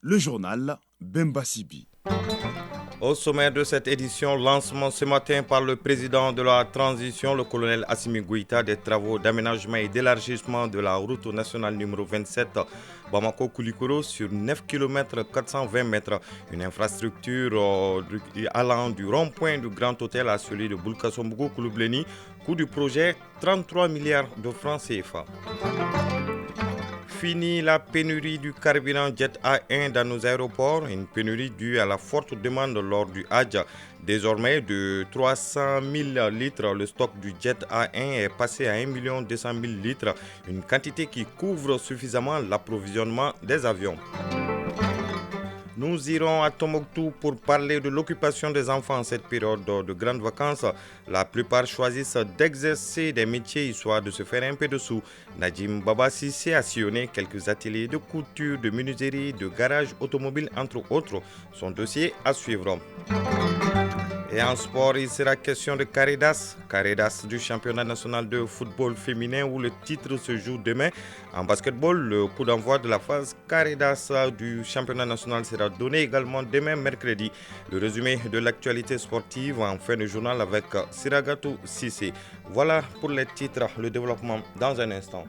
Le journal Bemba Sibi. Au sommaire de cette édition, lancement ce matin par le président de la transition, le colonel Assimi Goïta, des travaux d'aménagement et d'élargissement de la route nationale numéro 27 Bamako-Koulikoro sur 9 km 420 mètres. Une infrastructure allant du rond-point du Grand Hôtel à celui de Boulkasombougou-Kouloubleni. Coût du projet 33 milliards de francs CFA. Fini la pénurie du carburant Jet A1 dans nos aéroports, une pénurie due à la forte demande lors du Hajj. Désormais, de 300 000 litres, le stock du Jet A1 est passé à 1 200 000 litres, une quantité qui couvre suffisamment l'approvisionnement des avions. Nous irons à Tombouctou pour parler de l'occupation des enfants en cette période de grandes vacances. La plupart choisissent d'exercer des métiers histoire de se faire un peu de sous. Najim Babassi s'est assionné quelques ateliers de couture, de menuiserie, de garage automobile, entre autres. Son dossier à suivre. Et en sport, il sera question de Caridas du championnat national de football féminin où le titre se joue demain. En basketball, le coup d'envoi de la phase Caridas du championnat national sera donné également demain mercredi. Le résumé de l'actualité sportive en fin de journal avec Siragatou Sissé. Voilà pour les titres, le développement dans un instant.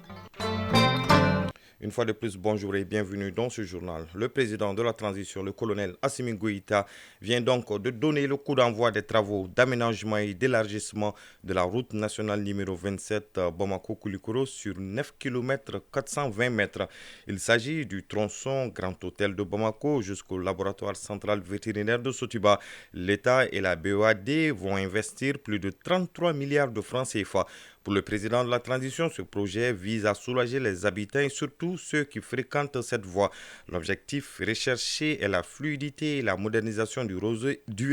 Une fois de plus, bonjour et bienvenue dans ce journal. Le président de la transition, le colonel Assimi Goïta, vient donc de donner le coup d'envoi des travaux d'aménagement et d'élargissement de la route nationale numéro 27 Bamako-Koulikoro sur 9 km 420 mètres. Il s'agit du tronçon Grand Hôtel de Bamako jusqu'au laboratoire central vétérinaire de Sotiba. L'État et la BEAD vont investir plus de 33 milliards de francs CFA. Pour le président de la transition, ce projet vise à soulager les habitants et surtout ceux qui fréquentent cette voie. L'objectif recherché est la fluidité et la modernisation du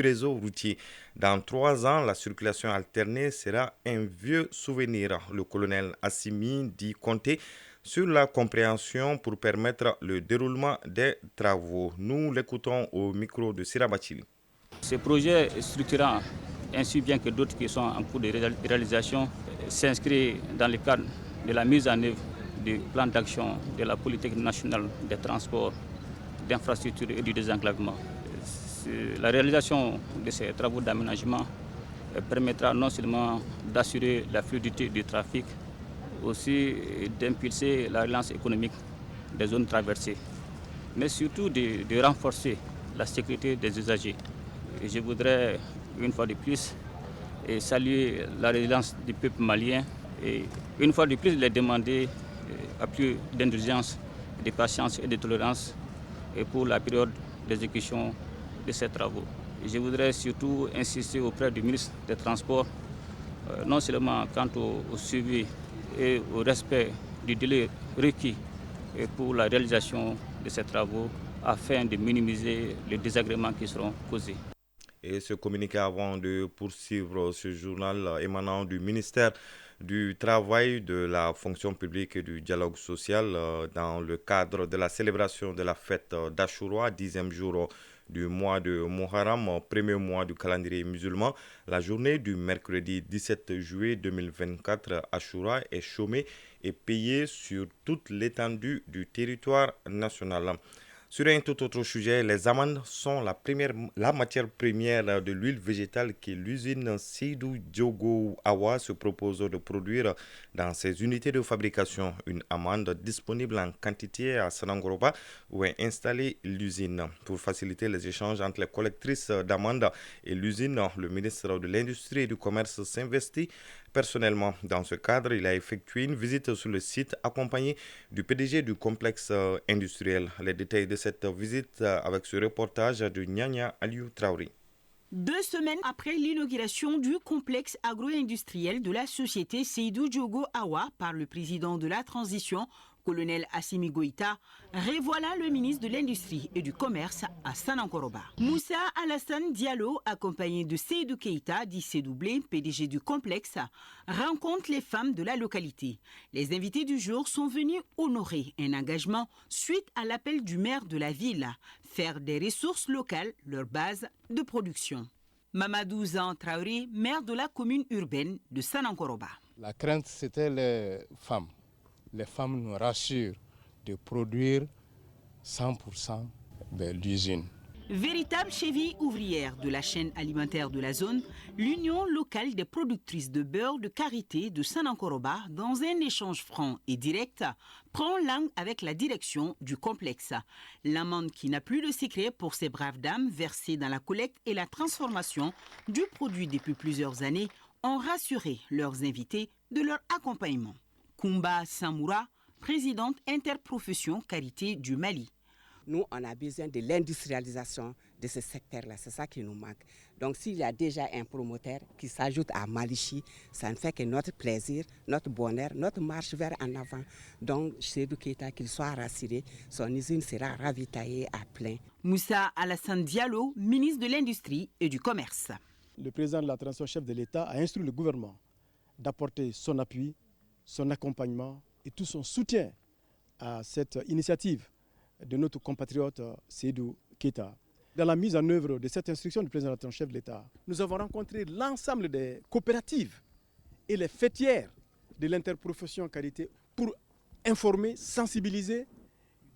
réseau routier. Dans 3 ans, la circulation alternée sera un vieux souvenir. Le colonel Assimi dit compter sur la compréhension pour permettre le déroulement des travaux. Nous l'écoutons au micro de Sirabachili. Ce projet structurant, ainsi bien que d'autres qui sont en cours de réalisation, s'inscrit dans le cadre de la mise en œuvre du plan d'action de la politique nationale des transports, d'infrastructures et du désenclavement. La réalisation de ces travaux d'aménagement permettra non seulement d'assurer la fluidité du trafic, aussi d'impulser la relance économique des zones traversées, mais surtout de renforcer la sécurité des usagers. Et je voudrais, une fois de plus, saluer la résilience du peuple malien et une fois de plus les demander à plus d'indulgence, de patience et de tolérance pour la période d'exécution de ces travaux. Et je voudrais surtout insister auprès du ministre des Transports, non seulement quant au suivi et au respect du délai requis pour la réalisation de ces travaux afin de minimiser les désagréments qui seront causés. Et ce communiqué avant de poursuivre ce journal émanant du ministère du Travail, de la fonction publique et du dialogue social dans le cadre de la célébration de la fête d'Achoura, 10e jour du mois de Muharram, premier mois du calendrier musulman. La journée du mercredi 17 juillet 2024, Achoura est chômée et payée sur toute l'étendue du territoire national. Sur un tout autre sujet, les amandes sont la matière première de l'huile végétale que l'usine Seydou Diogo Awa se propose de produire dans ses unités de fabrication. Une amande disponible en quantité à Sanangoroba où est installée l'usine. Pour faciliter les échanges entre les collectrices d'amandes et l'usine, le ministre de l'Industrie et du Commerce s'investit personnellement. Dans ce cadre, il a effectué une visite sur le site accompagné du PDG du complexe industriel. Les détails de cette visite avec ce reportage de Nyanya Aliou Traoré. 2 semaines après l'inauguration du complexe agro-industriel de la société Seydou Diogo Awa par le président de la transition, colonel Assimi Goïta, revoilà le ministre de l'Industrie et du Commerce à Sanankoroba. Moussa Alassane Diallo, accompagné de Seydou Keïta, dit Sédoublé, PDG du complexe, rencontre les femmes de la localité. Les invités du jour sont venus honorer un engagement suite à l'appel du maire de la ville, faire des ressources locales leur base de production. Mamadou Zan Traoré, maire de la commune urbaine de Sanankoroba. La crainte, c'était les femmes. Les femmes nous rassurent de produire 100% de l'usine. Véritable cheville ouvrière de la chaîne alimentaire de la zone, l'Union locale des productrices de beurre de karité de Sanankoroba, dans un échange franc et direct, prend langue avec la direction du complexe. L'amende qui n'a plus de secret pour ces braves dames versées dans la collecte et la transformation du produit depuis plusieurs années ont rassuré leurs invités de leur accompagnement. Kumba Samoura, présidente interprofession Karité du Mali. Nous, on a besoin de l'industrialisation de ce secteur-là. C'est ça qui nous manque. Donc, s'il y a déjà un promoteur qui s'ajoute à Malichi, ça ne fait que notre plaisir, notre bonheur, notre marche vers en avant. Donc, Seydou Keita, qu'il soit rassuré, son usine sera ravitaillée à plein. Moussa Alassane Diallo, ministre de l'Industrie et du Commerce. Le président de la transition, chef de l'État, a instruit le gouvernement d'apporter son appui, son accompagnement et tout son soutien à cette initiative de notre compatriote Seydou Keita. Dans la mise en œuvre de cette instruction du président de chef de l'État, nous avons rencontré l'ensemble des coopératives et les fêtières de l'interprofession Karité pour informer, sensibiliser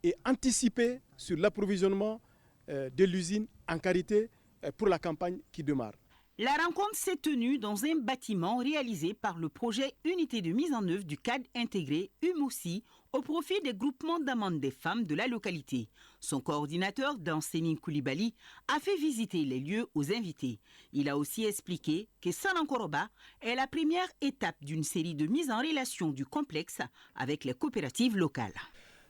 et anticiper sur l'approvisionnement de l'usine en Karité pour la campagne qui démarre. La rencontre s'est tenue dans un bâtiment réalisé par le projet Unité de mise en œuvre du cadre intégré UMOSI au profit des groupements d'amende des femmes de la localité. Son coordinateur, Dansening Koulibaly, a fait visiter les lieux aux invités. Il a aussi expliqué que Sanankoroba est la première étape d'une série de mises en relation du complexe avec les coopératives locales.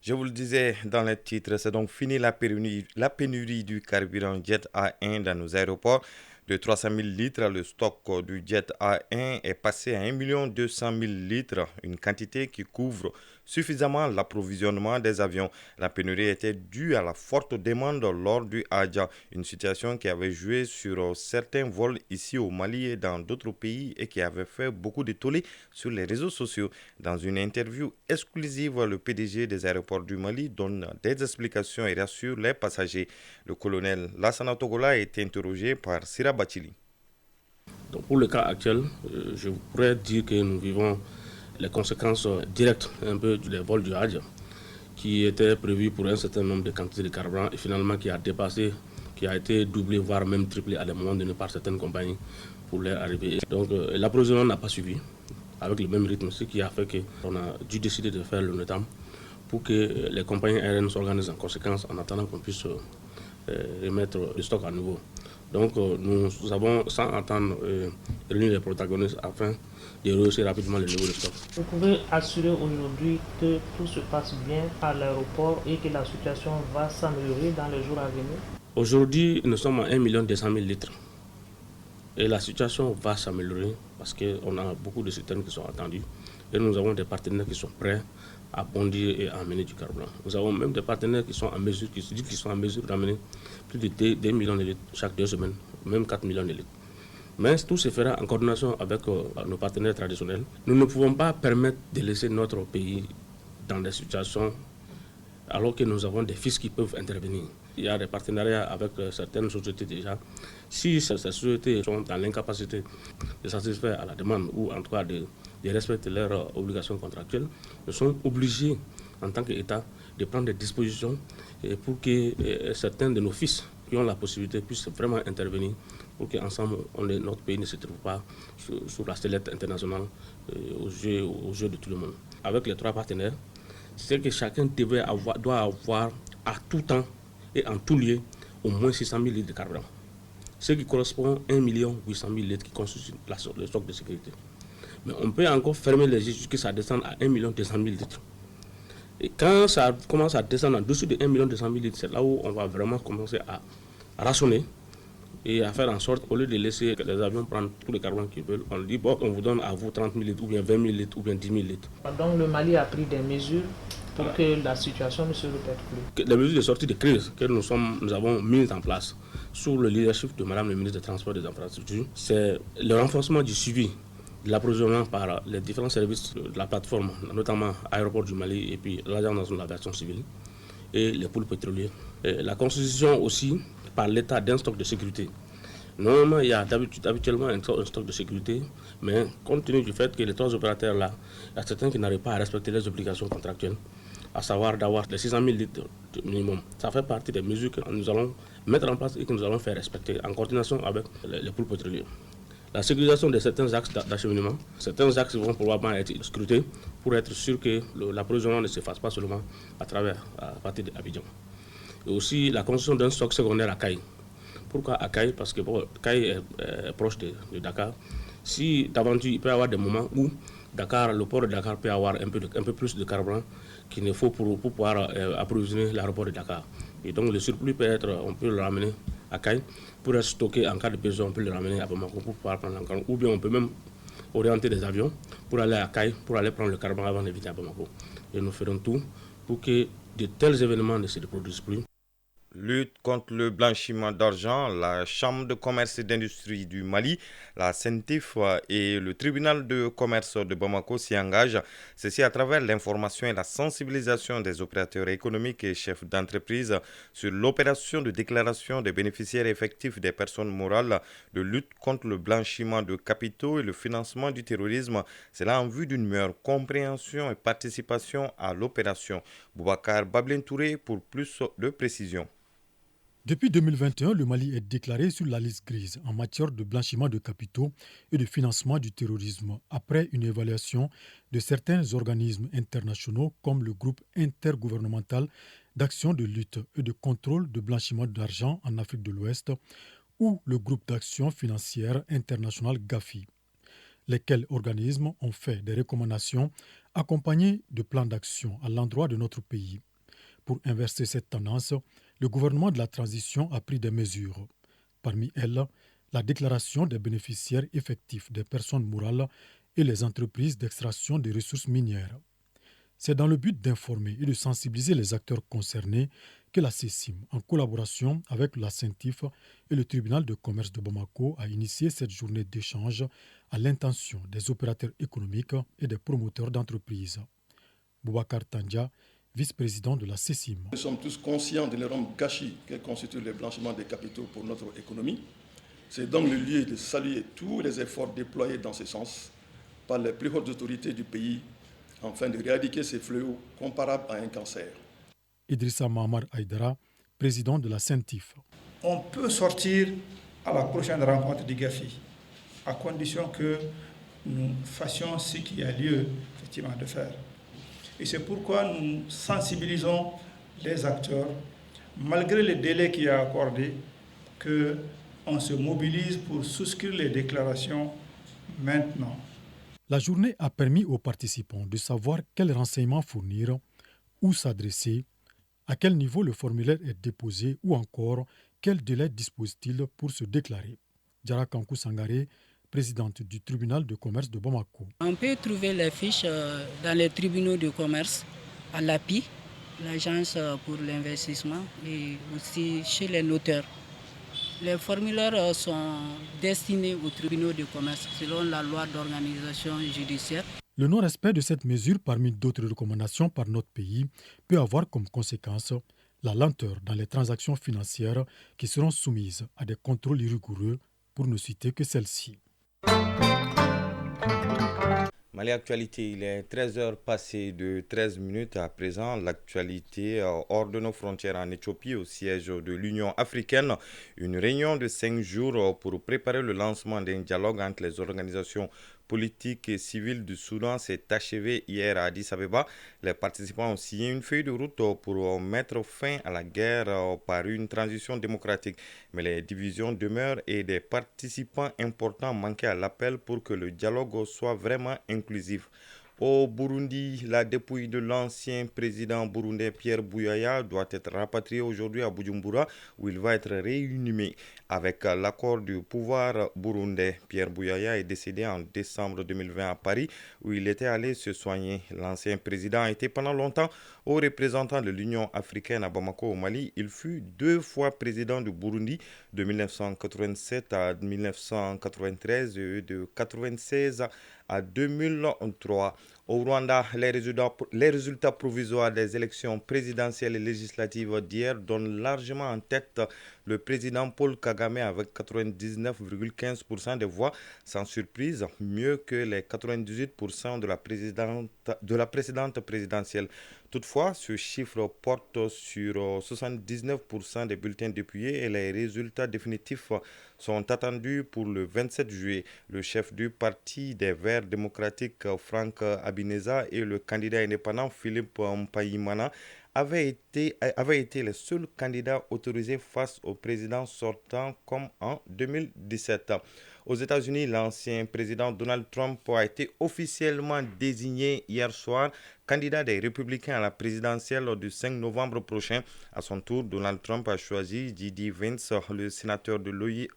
Je vous le disais dans le titre, c'est donc fini la pénurie du carburant Jet A1 dans nos aéroports. De 300 000 litres, le stock du Jet A1 est passé à 1 200 000 litres, une quantité qui couvre suffisamment l'approvisionnement des avions. La pénurie était due à la forte demande lors du Hadja, une situation qui avait joué sur certains vols ici au Mali et dans d'autres pays et qui avait fait beaucoup de tollé sur les réseaux sociaux. Dans une interview exclusive, le PDG des aéroports du Mali donne des explications et rassure les passagers. Le colonel Lassana Togola est interrogé par Sira Bachili. Donc pour le cas actuel, je pourrais dire que nous vivons les conséquences directes un peu des vols du Hadja qui étaient prévus pour un certain nombre de quantités de carburant et finalement qui a dépassé, qui a été doublé voire même triplé à des moments donnés par certaines compagnies pour leur arrivée. Donc l'approvisionnement n'a pas suivi avec le même rythme, ce qui a fait qu'on a dû décider de faire le NETAM pour que les compagnies aériennes s'organisent en conséquence en attendant qu'on puisse remettre le stock à nouveau. Donc nous avons, sans attendre, réuni les protagonistes afin de rehausser rapidement le niveau de stock. Vous pouvez assurer aujourd'hui que tout se passe bien à l'aéroport et que la situation va s'améliorer dans les jours à venir? Aujourd'hui, nous sommes à 1 200 000 litres. Et la situation va s'améliorer parce qu'on a beaucoup de citernes qui sont attendues. Et nous avons des partenaires qui sont prêts à bondir et à amener du carburant. Nous avons même des partenaires qui sont en mesure, qui se disent qu'ils sont en mesure d'amener plus de 2 millions de litres chaque 2 semaines, même 4 millions de litres. Mais tout se fera en coordination avec nos partenaires traditionnels. Nous ne pouvons pas permettre de laisser notre pays dans des situations alors que nous avons des fiscs qui peuvent intervenir. Il y a des partenariats avec certaines sociétés déjà. Si ces sociétés sont dans l'incapacité de satisfaire à la demande ou en tout cas de respecter leurs obligations contractuelles, nous sommes obligés en tant qu'État de prendre des dispositions pour que certains de nos fils qui ont la possibilité puissent vraiment intervenir pour qu'ensemble notre pays ne se trouve pas sur la sellette internationale aux yeux de tout le monde. Avec les 3 partenaires, c'est que chacun doit avoir à tout temps et en tout lieu au moins 600 000 litres de carburant. Ce qui correspond à 1 800 000 litres qui constituent le stock de sécurité. Mais on peut encore fermer les yeux jusqu'à ce que ça descende à 1 200 000 litres. Et quand ça commence à descendre en dessous de 1 200 000 litres, c'est là où on va vraiment commencer à rationner et à faire en sorte, au lieu de laisser les avions prendre tout le carburant qu'ils veulent, on dit bon, on vous donne à vous 30 000 litres ou bien 20 000 litres ou bien 10 000 litres. Donc le Mali a pris des mesures pour que la situation ne se répète plus. Les mesures de sortie de crise que nous avons mises en place sous le leadership de Madame le ministre des Transports et des Infrastructures, c'est le renforcement du suivi de l'approvisionnement par les différents services de la plateforme, notamment Aéroport du Mali et puis l'Agence nationale de l'aviation civile et les pôles pétroliers. Et la constitution aussi par l'État d'un stock de sécurité. Normalement, il y a habituellement un stock de sécurité, mais compte tenu du fait que les 3 opérateurs-là, il y a certains qui n'arrivent pas à respecter les obligations contractuelles, à savoir d'avoir les 600 000 litres minimum. Ça fait partie des mesures que nous allons mettre en place et que nous allons faire respecter en coordination avec les pôles pétroliers. La sécurisation de certains axes d'acheminement, certains axes vont probablement être scrutés pour être sûr que l'approvisionnement ne se fasse pas seulement à partir d'Abidjan. Et aussi la construction d'un stock secondaire à Caille. Pourquoi à Caille? Parce que Caille est proche de Dakar. Si d'aventure il peut y avoir des moments où le port de Dakar peut avoir un peu plus de carburant qu'il ne faut pour pouvoir approvisionner l'aéroport de Dakar. Et donc le surplus on peut le ramener à Caille pour être stocké en cas de besoin, on peut le ramener à Bamako pour pouvoir prendre en compte. Ou bien on peut même orienter des avions pour aller à Caille, pour aller prendre le carburant avant de venir à Bamako. Et nous ferons tout pour que de tels événements ne se reproduisent plus. Lutte contre le blanchiment d'argent, la Chambre de commerce et d'industrie du Mali, la CENTIF et le tribunal de commerce de Bamako s'y engagent. Ceci à travers l'information et la sensibilisation des opérateurs économiques et chefs d'entreprise sur l'opération de déclaration des bénéficiaires effectifs des personnes morales de lutte contre le blanchiment de capitaux et le financement du terrorisme. Cela en vue d'une meilleure compréhension et participation à l'opération. Boubacar Bablin Touré pour plus de précisions. Depuis 2021, le Mali est déclaré sur la liste grise en matière de blanchiment de capitaux et de financement du terrorisme, après une évaluation de certains organismes internationaux comme le groupe intergouvernemental d'action de lutte et de contrôle de blanchiment d'argent en Afrique de l'Ouest ou le groupe d'action financière internationale GAFI. Lesquels organismes ont fait des recommandations accompagnées de plans d'action à l'endroit de notre pays. Pour inverser cette tendance, le gouvernement de la transition a pris des mesures. Parmi elles, la déclaration des bénéficiaires effectifs des personnes morales et les entreprises d'extraction des ressources minières. C'est dans le but d'informer et de sensibiliser les acteurs concernés que la CECIM, en collaboration avec la CENTIF et le tribunal de commerce de Bamako, a initié cette journée d'échange à l'intention des opérateurs économiques et des promoteurs d'entreprises. Boubacar Tandja, vice-président de la CECIM. Nous sommes tous conscients de l'énorme gâchis que constitue le blanchiment des capitaux pour notre économie. C'est donc le lieu de saluer tous les efforts déployés dans ce sens par les plus hautes autorités du pays afin de éradiquer ces fléaux comparables à un cancer. Idrissa Mahamar Aïdara, président de la CENTIF. On peut sortir à la prochaine rencontre du GAFI, à condition que nous fassions ce qu'il y a lieu effectivement de faire. Et c'est pourquoi nous sensibilisons les acteurs, malgré les délais qu'il y a accordés, qu'on se mobilise pour souscrire les déclarations maintenant. La journée a permis aux participants de savoir quels renseignements fournir, où s'adresser, à quel niveau le formulaire est déposé ou encore quel délai dispose-t-il pour se déclarer. Diara Kankou Sangaré, présidente du tribunal de commerce de Bamako. On peut trouver les fiches dans les tribunaux de commerce, à l'API, l'agence pour l'investissement, et aussi chez les notaires. Les formulaires sont destinés aux tribunaux de commerce selon la loi d'organisation judiciaire. Le non-respect de cette mesure, parmi d'autres recommandations par notre pays, peut avoir comme conséquence la lenteur dans les transactions financières qui seront soumises à des contrôles rigoureux, pour ne citer que celle-ci. Mali Actualité, il est 13h passé de 13 minutes à présent. L'actualité hors de nos frontières en Éthiopie, au siège de l'Union africaine. Une réunion de 5 jours pour préparer le lancement d'un dialogue entre les organisations politiques et civiles du Soudan s'est achevée hier à Addis Abeba. Les participants ont signé une feuille de route pour mettre fin à la guerre par une transition démocratique. Mais les divisions demeurent et des participants importants manquaient à l'appel pour que le dialogue soit vraiment inclusif. Au Burundi, la dépouille de l'ancien président burundais Pierre Bouyaya doit être rapatriée aujourd'hui à Bujumbura où il va être réinhumé. Avec l'accord du pouvoir burundais, Pierre Bouyaya est décédé en décembre 2020 à Paris où il était allé se soigner. L'ancien président a été pendant longtemps haut représentant de l'Union africaine à Bamako au Mali. Il fut 2 fois président du Burundi de 1987 à 1993 et de 1996 à 2003. Au Rwanda, les résultats provisoires des élections présidentielles et législatives d'hier donnent largement en tête le président Paul Kagame avec 99,15% des voix, sans surprise, mieux que les 98% de la précédente présidentielle. Toutefois, ce chiffre porte sur 79% des bulletins dépouillés et les résultats définitifs sont attendus pour le 27 juillet. Le chef du parti des Verts démocratiques, Franck Abineza, et le candidat indépendant Philippe Mpayimana avaient été les seuls candidats autorisés face au président sortant comme en 2017. Aux États-Unis, l'ancien président Donald Trump a été officiellement désigné hier soir candidat des Républicains à la présidentielle du 5 novembre prochain. À son tour, Donald Trump a choisi J.D. Vance, le sénateur de l'Ohio,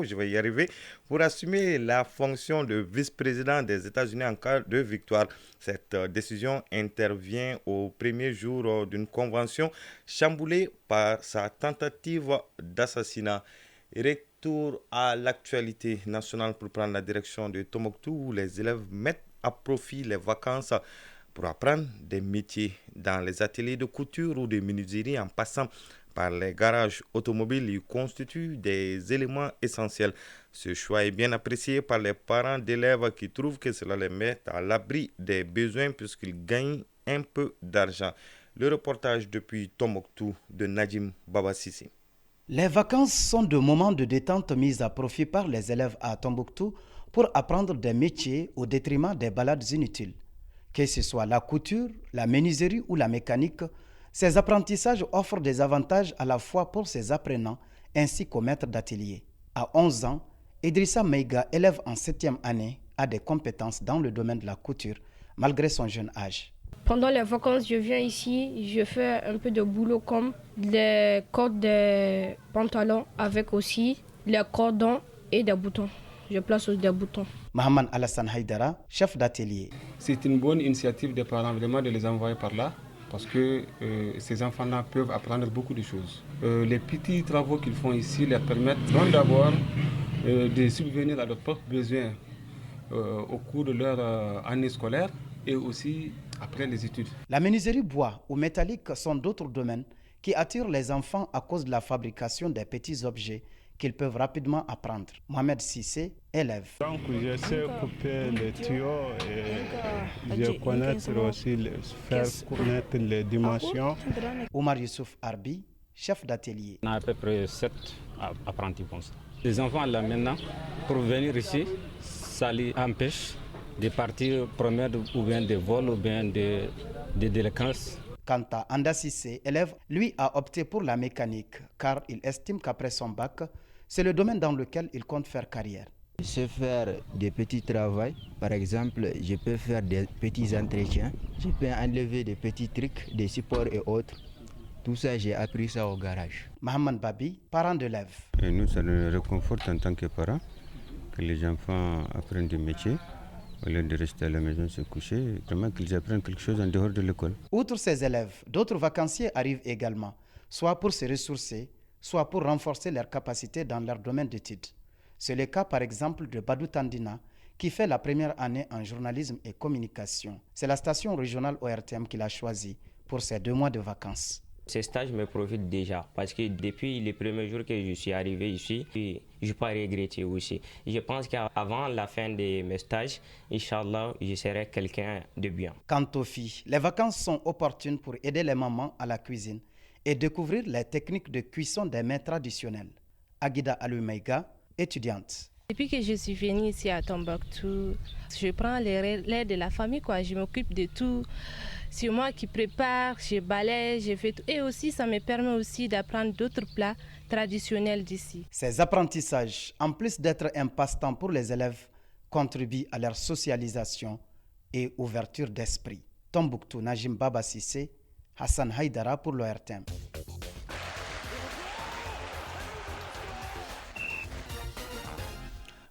je vais y arriver, pour assumer la fonction de vice-président des États-Unis en cas de victoire. Cette décision intervient au premier jour d'une convention chamboulée par sa tentative d'assassinat. Retour à l'actualité nationale pour prendre la direction de Tombouctou, où les élèves mettent à profit les vacances pour apprendre des métiers dans les ateliers de couture ou de menuiserie en passant par les garages automobiles. Ils constituent des éléments essentiels. Ce choix est bien apprécié par les parents d'élèves qui trouvent que cela les met à l'abri des besoins puisqu'ils gagnent un peu d'argent. Le reportage depuis Tombouctou de Nadim Babassissi. Les vacances sont de moments de détente mis à profit par les élèves à Tombouctou pour apprendre des métiers au détriment des balades inutiles. Que ce soit la couture, la menuiserie ou la mécanique, ces apprentissages offrent des avantages à la fois pour ses apprenants ainsi qu'aux maîtres d'atelier. À 11 ans, Idrissa Meiga, élève en 7e année, a des compétences dans le domaine de la couture malgré son jeune âge. Pendant les vacances, je viens ici, je fais un peu de boulot comme les cordes des pantalons avec aussi les cordons et des boutons. Je place aussi des boutons. Mohamed Alassane Haïdara, chef d'atelier. C'est une bonne initiative des parents vraiment de les envoyer par là parce que ces enfants-là peuvent apprendre beaucoup de choses. Les petits travaux qu'ils font ici leur permettent non d'abord de subvenir à leurs propres besoins au cours de leur année scolaire et aussi après les études. La menuiserie bois ou métallique sont d'autres domaines qui attirent les enfants à cause de la fabrication des petits objets qu'ils peuvent rapidement apprendre. Mohamed Sissé, élève. Donc je sais couper les tuyaux et je connais aussi faire connaître les dimensions. Omar Youssouf Arbi, chef d'atelier. On a à peu près 7 apprentis comme ça. Les enfants là maintenant, pour venir ici, ça les empêche de partir promener ou bien de vol ou bien de délinquance. Quant à Anda Sissé, élève, lui a opté pour la mécanique car il estime qu'après son bac, c'est le domaine dans lequel il compte faire carrière. Je sais faire des petits travaux. Par exemple, je peux faire des petits entretiens. Je peux enlever des petits trucs, des supports et autres. Tout ça, j'ai appris ça au garage. Mohamed Babi, parent d'élève. Et nous, ça nous réconforte en tant que parents que les enfants apprennent du métier. Au lieu de rester à la maison se coucher, vraiment qu'ils apprennent quelque chose en dehors de l'école. Outre ces élèves, d'autres vacanciers arrivent également, soit pour se ressourcer, soit pour renforcer leurs capacités dans leur domaine d'études. C'est le cas par exemple de Badou Tandina, qui fait la première année en journalisme et communication. C'est la station régionale ORTM qu'il a choisie pour ses 2 mois de vacances. Ces stages me profitent déjà parce que depuis les premiers jours que je suis arrivé ici, je n'ai pas regretté aussi. Je pense qu'avant la fin de mes stages, Inch'Allah, je serai quelqu'un de bien. Quant aux filles, les vacances sont opportunes pour aider les mamans à la cuisine et découvrir les techniques de cuisson des mets traditionnels. Aguida Aloumaïga, étudiante. Depuis que je suis venue ici à Tombouctou, je prends les relais de la famille, je m'occupe de tout. C'est moi qui prépare, je balaye, je fais tout. Et aussi, ça me permet aussi d'apprendre d'autres plats traditionnels d'ici. Ces apprentissages, en plus d'être un passe-temps pour les élèves, contribuent à leur socialisation et ouverture d'esprit. Tombouctou, Najim Baba Sissé, Hassan Haïdara pour l'ORTM.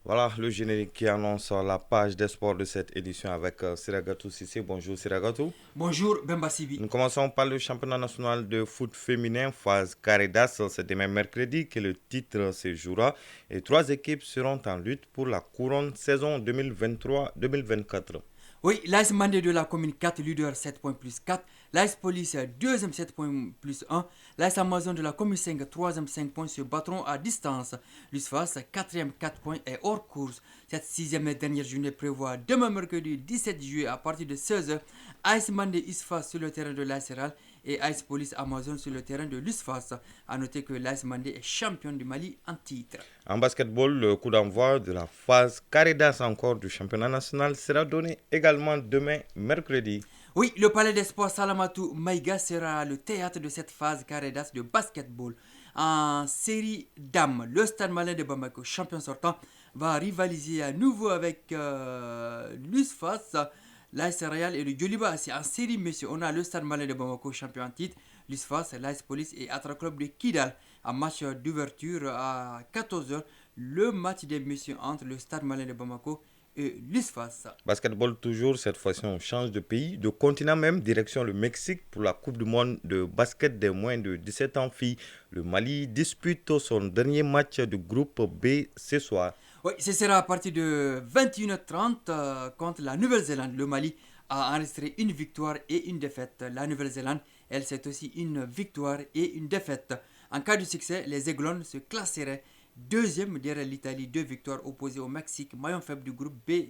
Voilà le générique qui annonce la page des sports de cette édition avec Siragatou Sissé. Bonjour Siragatou. Bonjour Bemba Sibi. Nous commençons par le championnat national de foot féminin phase Caridas. C'est demain mercredi que le titre se jouera et 3 équipes seront en lutte pour la couronne saison 2023-2024. Oui, l'AS Mandé de la commune 4, leader 7 points plus 4. L'AS Police, deuxième 7 points plus 1. L'AS Amazon de la commune 5, troisième 5 points se battront à distance. L'USFAS, quatrième 4 points est hors course. Cette sixième et dernière journée prévoit demain mercredi 17 juillet à partir de 16h. AS Mandé USFAS sur le terrain de l'AS Real et AS Police Amazon sur le terrain de l'USFAS. A noter que l'AS Mandé est champion du Mali en titre. En basketball, le coup d'envoi de la phase carré d'as encore du championnat national sera donné également demain mercredi. Oui, le palais des sports Salamatou Maïga sera le théâtre de cette phase carré d'as de basketball. En série dames, le Stade Malien de Bamako, champion sortant, va rivaliser à nouveau avec l'USFAS, l'AS Real et le Djoliba. C'est en série messieurs, on a le Stade Malien de Bamako, champion en titre, l'USFAS, l'AS Police et Atra Club de Kidal. En match d'ouverture à 14h, le match des messieurs entre le Stade Malien de Bamako et l'USFAS. Basketball toujours, cette fois-ci on change de pays, de continent même, direction le Mexique pour la Coupe du Monde de basket des moins de 17 ans filles. Le Mali dispute son dernier match du groupe B ce soir. Oui, ce sera à partir de 21h30 contre la Nouvelle-Zélande. Le Mali a enregistré une victoire et une défaite. La Nouvelle-Zélande, elle, c'est aussi une victoire et une défaite. En cas de succès, les Aiglones se classeraient deuxième derrière l'Italie, 2 victoires opposées au Mexique, maillon faible du groupe B,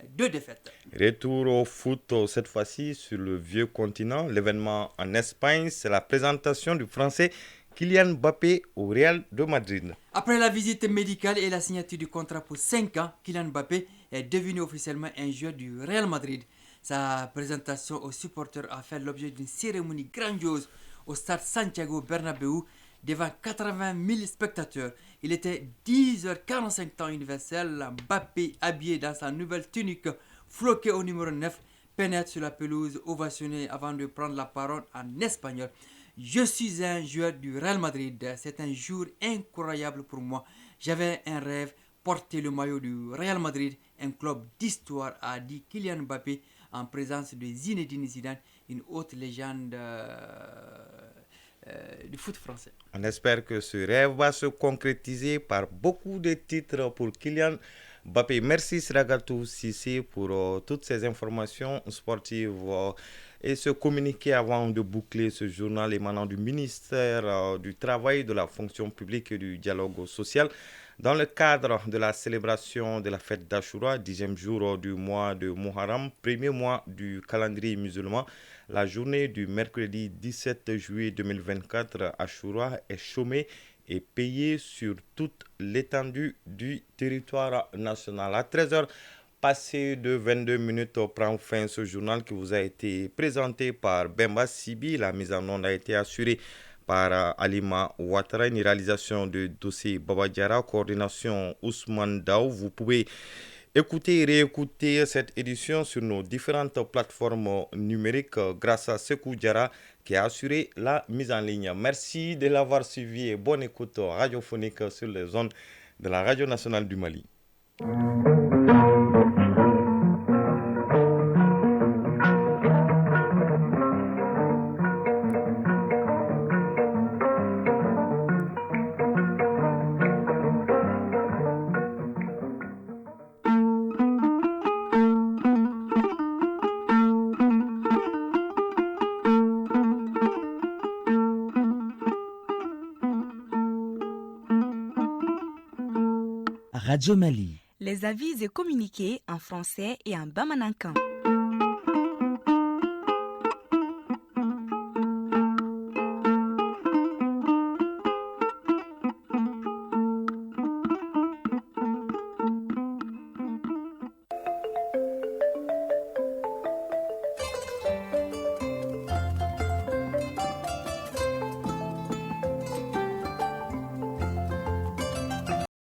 2 défaites. Retour au foot cette fois-ci sur le vieux continent. L'événement en Espagne, c'est la présentation du Français Kylian Mbappé au Real de Madrid. Après la visite médicale et la signature du contrat pour 5 ans, Kylian Mbappé est devenu officiellement un joueur du Real Madrid. Sa présentation aux supporters a fait l'objet d'une cérémonie grandiose au stade Santiago Bernabéu devant 80 000 spectateurs. Il était 10h45 temps universel. Mbappé, habillé dans sa nouvelle tunique, floqué au numéro 9, pénètre sur la pelouse, ovationné avant de prendre la parole en espagnol. Je suis un joueur du Real Madrid. C'est un jour incroyable pour moi. J'avais un rêve, porter le maillot du Real Madrid, un club d'histoire, a dit Kylian Mbappé en présence de Zinedine Zidane, une haute légende du foot français. On espère que ce rêve va se concrétiser par beaucoup de titres pour Kylian Mbappé. Merci Sragatou Sissé pour toutes ces informations sportives et ce communiqué avant de boucler ce journal émanant du ministère du Travail, de la Fonction publique et du dialogue social. Dans le cadre de la célébration de la fête d'Achoura, 10e jour du mois de Muharram, premier mois du calendrier musulman, la journée du mercredi 17 juillet 2024, Achoura est chômée et payée sur toute l'étendue du territoire national. À 13h, passé de 22 minutes, prend fin ce journal qui vous a été présenté par Bemba Sibi. La mise en onde a été assurée par Alima Ouattara, une réalisation de dossier Baba Diara, coordination Ousmane Daou. Vous pouvez écouter et réécouter cette édition sur nos différentes plateformes numériques grâce à Sekou Diara qui a assuré la mise en ligne. Merci de l'avoir suivi et bonne écoute radiophonique sur les ondes de la Radio nationale du Mali. Radio Mali. Les avis et communiqués en français et en bamanankan.